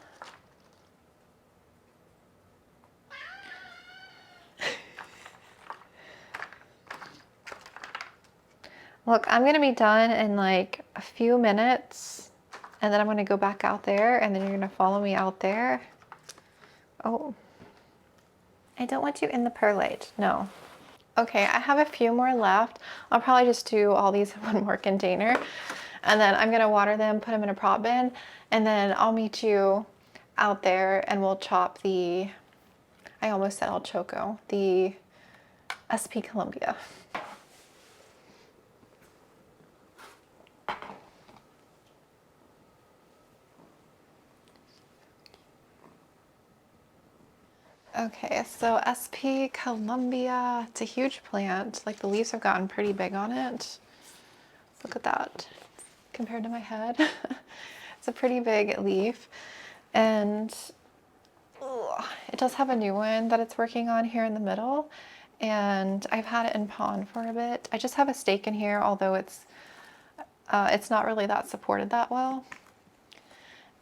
Look, I'm gonna be done in like a few minutes, and then I'm gonna go back out there, and then you're gonna follow me out there. Oh, I don't want you in the perlite, no. Okay, I have a few more left. I'll probably just do all these in one more container, and then I'm gonna water them, put them in a prop bin, and then I'll meet you out there and we'll chop the I almost said El Choco, the SP Colombia. Okay, so SP Colombia, it's a huge plant. Like the leaves have gotten pretty big on it. Look at that, compared to my head. It's a pretty big leaf. And it does have a new one that it's working on here in the middle. And I've had it in pond for a bit. I just have a stake in here, although it's not really that supported that well.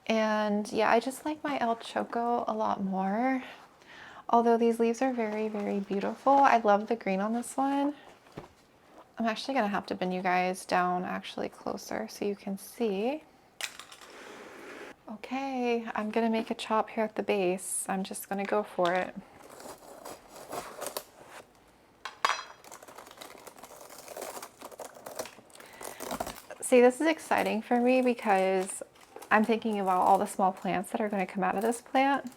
And yeah, I just like my El Choco a lot more. Although these leaves are very, very beautiful. I love the green on this one. I'm actually gonna have to bend you guys down actually closer so you can see. Okay, I'm gonna make a chop here at the base. I'm just gonna go for it. See, this is exciting for me because I'm thinking about all the small plants that are gonna come out of this plant.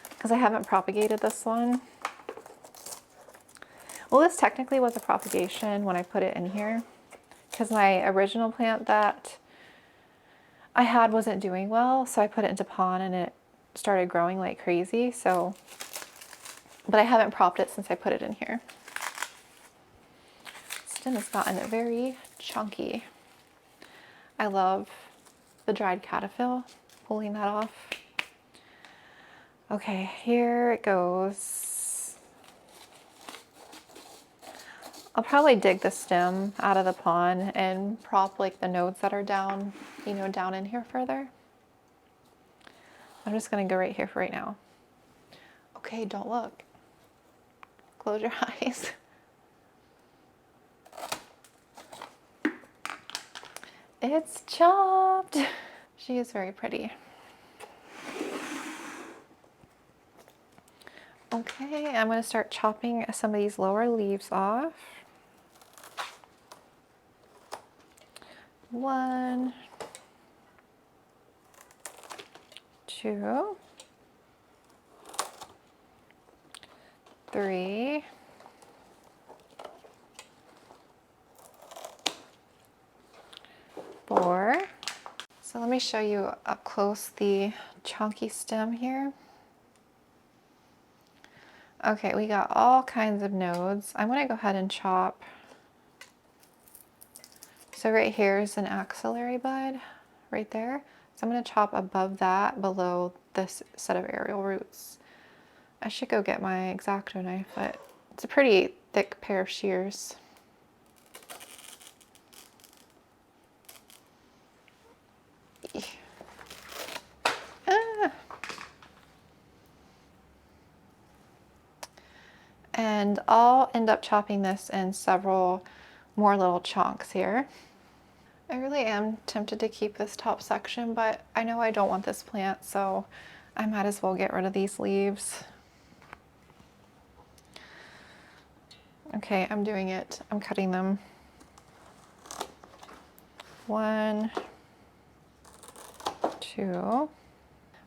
Because I haven't propagated this one. Well, this technically was a propagation when I put it in here, because my original plant that I had wasn't doing well, so I put it into pond and it started growing like crazy. So, but I haven't propped it since I put it in here. Stem has gotten very chunky. I love the dried caterpillar, pulling that off. Okay, here it goes. I'll probably dig the stem out of the pond and prop like the nodes that are down, you know, down in here further. I'm just gonna go right here for right now. Okay, don't look. Close your eyes. It's chopped. She is very pretty. Okay, I'm gonna start chopping some of these lower leaves off. 1, 2, 3, 4. So let me show you up close the chunky stem here. Okay, we got all kinds of nodes. I'm gonna go ahead and chop. So right here is an axillary bud, right there. So I'm gonna chop above that, below this set of aerial roots. I should go get my X-Acto knife, but it's a pretty thick pair of shears. Ah. And I'll end up chopping this in several more little chunks here. I really am tempted to keep this top section, but I know I don't want this plant, so I might as well get rid of these leaves. Okay, I'm doing it. I'm cutting them. 1, 2.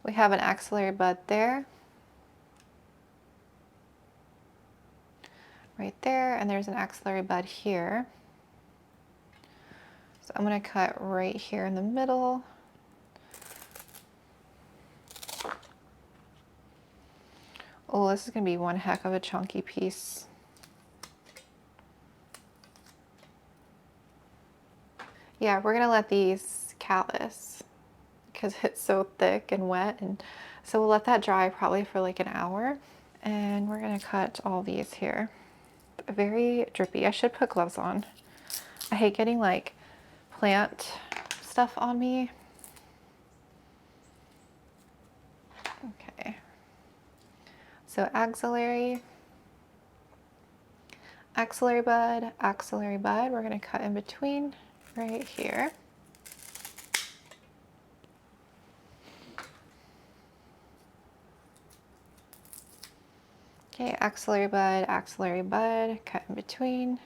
We have an axillary bud there. Right there, and there's an axillary bud here. So I'm going to cut right here in the middle. Oh, this is going to be one heck of a chunky piece. Yeah, we're going to let these callus because it's so thick and wet, and so we'll let that dry probably for like an hour. And we're going to cut all these here. Very drippy. I should put gloves on. I hate getting like plant stuff on me. Okay. So axillary bud, axillary bud. We're going to cut in between right here. Okay, axillary bud, cut in between.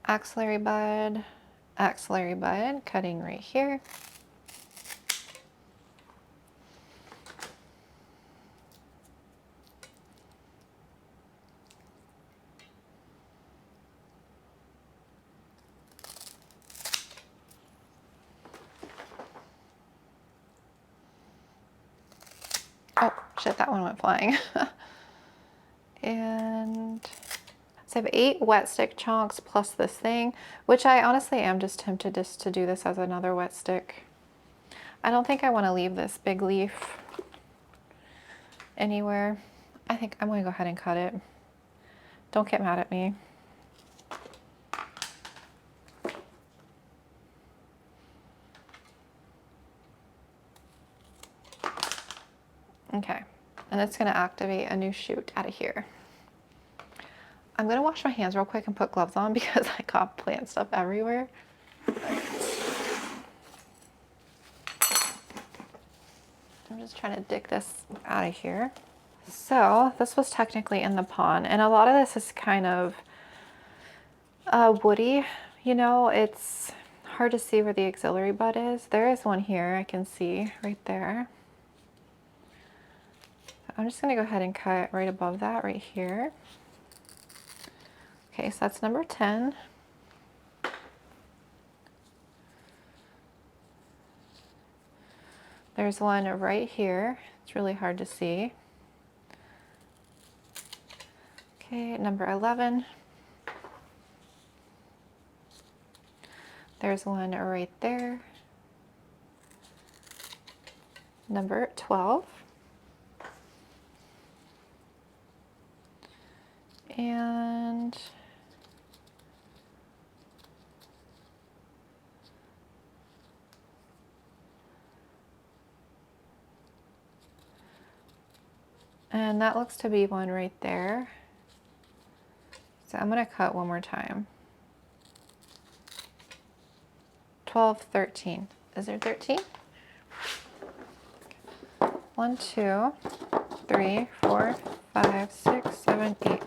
axillary bud, cutting right here. Oh, shit, that one went flying. And so I have 8 wet stick chunks plus this thing, which I honestly am just tempted just to do this as another wet stick. I don't think I want to leave this big leaf anywhere. I think I'm going to go ahead and cut it. Don't get mad at me. Okay, and it's going to activate a new shoot out of here. I'm going to wash my hands real quick and put gloves on because I got plant stuff everywhere. I'm just trying to dig this out of here. So this was technically in the pond, and a lot of this is kind of woody. You know, it's hard to see where the axillary bud is. There is one here I can see right there. I'm just going to go ahead and cut right above that right here. Okay, so that's number 10. There's one right here. It's really hard to see. Okay, number 11. There's one right there. Number 12. And that looks to be one right there. So I'm going to cut one more time. 12, 13. Is there 13? 1, 2, 3, 4, 5, 6, 7, 8,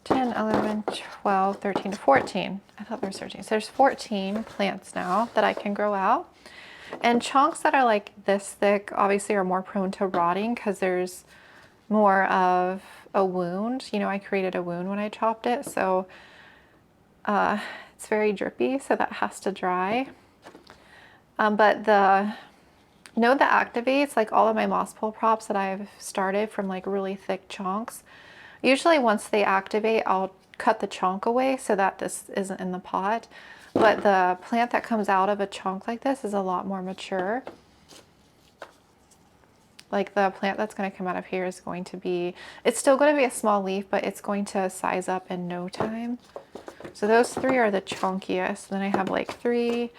10, 11, 12, 13, 14. I thought there was 13. So there's 14 plants now that I can grow out. And chunks that are like this thick obviously are more prone to rotting because there's more of a wound. You know, I created a wound when I chopped it, so it's very drippy, so that has to dry. But the node that activates, like all of my moss pole props that I've started from like really thick chunks, usually once they activate, I'll cut the chunk away so that this isn't in the pot. But the plant that comes out of a chunk like this is a lot more mature. Like the plant that's going to come out of here is going to be, it's still going to be a small leaf, but it's going to size up in no time. So those 3 are the chunkiest. Then I have like 3,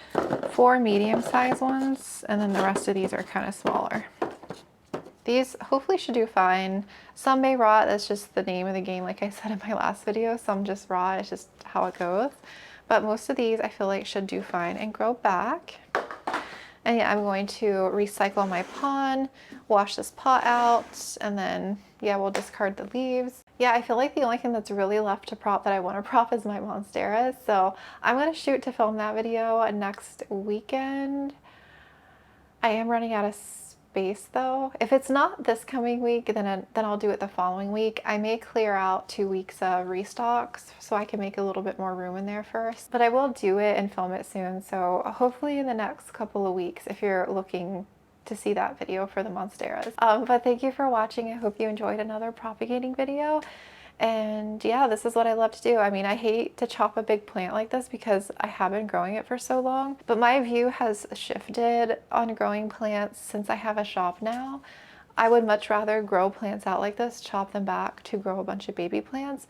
4 medium-sized ones, and then the rest of these are kind of smaller. These hopefully should do fine. Some may rot, that's just the name of the game, like I said in my last video. Some just rot, it's just how it goes. But most of these I feel like should do fine and grow back. And yeah, I'm going to recycle my pond, wash this pot out, and then yeah, we'll discard the leaves. Yeah, I feel like the only thing that's really left to prop that I want to prop is my monsteras. So I'm going to shoot to film that video next weekend. I am running out of space though. If it's not this coming week, then I'll do it the following week. I may clear out 2 weeks of restocks so I can make a little bit more room in there first. But I will do it and film it soon. So hopefully in the next couple of weeks, if you're looking to see that video for the monsteras. But thank you for watching. I hope you enjoyed another propagating video. And yeah, this is what I love to do. I mean, I hate to chop a big plant like this because I have been growing it for so long, but my view has shifted on growing plants since I have a shop now. I would much rather grow plants out like this, chop them back to grow a bunch of baby plants.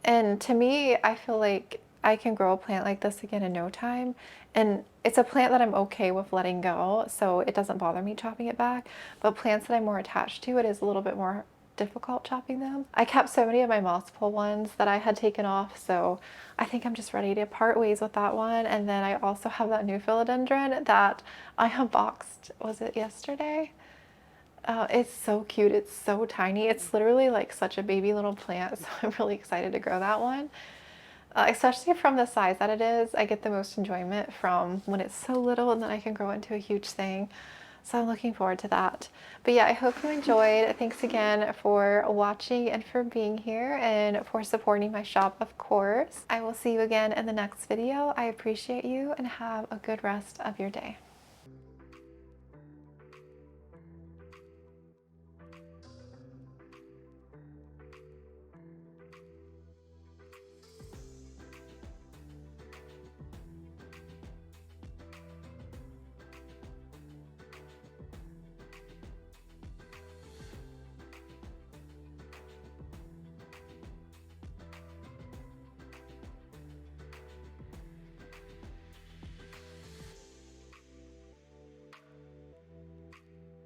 And to me, I feel like I can grow a plant like this again in no time. And it's a plant that I'm okay with letting go, so it doesn't bother me chopping it back. But plants that I'm more attached to, it is a little bit more difficult chopping them. I kept so many of my moss pole ones that I had taken off, so I think I'm just ready to part ways with that one. And then I also have that new philodendron that I unboxed, was it yesterday? It's so cute. It's so tiny. It's literally like such a baby little plant, so I'm really excited to grow that one. especially from the size that it is. I get the most enjoyment from when it's so little and then I can grow into a huge thing. So I'm looking forward to that. But yeah, I hope you enjoyed. Thanks again for watching and for being here and for supporting my shop, of course. I will see you again in the next video. I appreciate you and have a good rest of your day.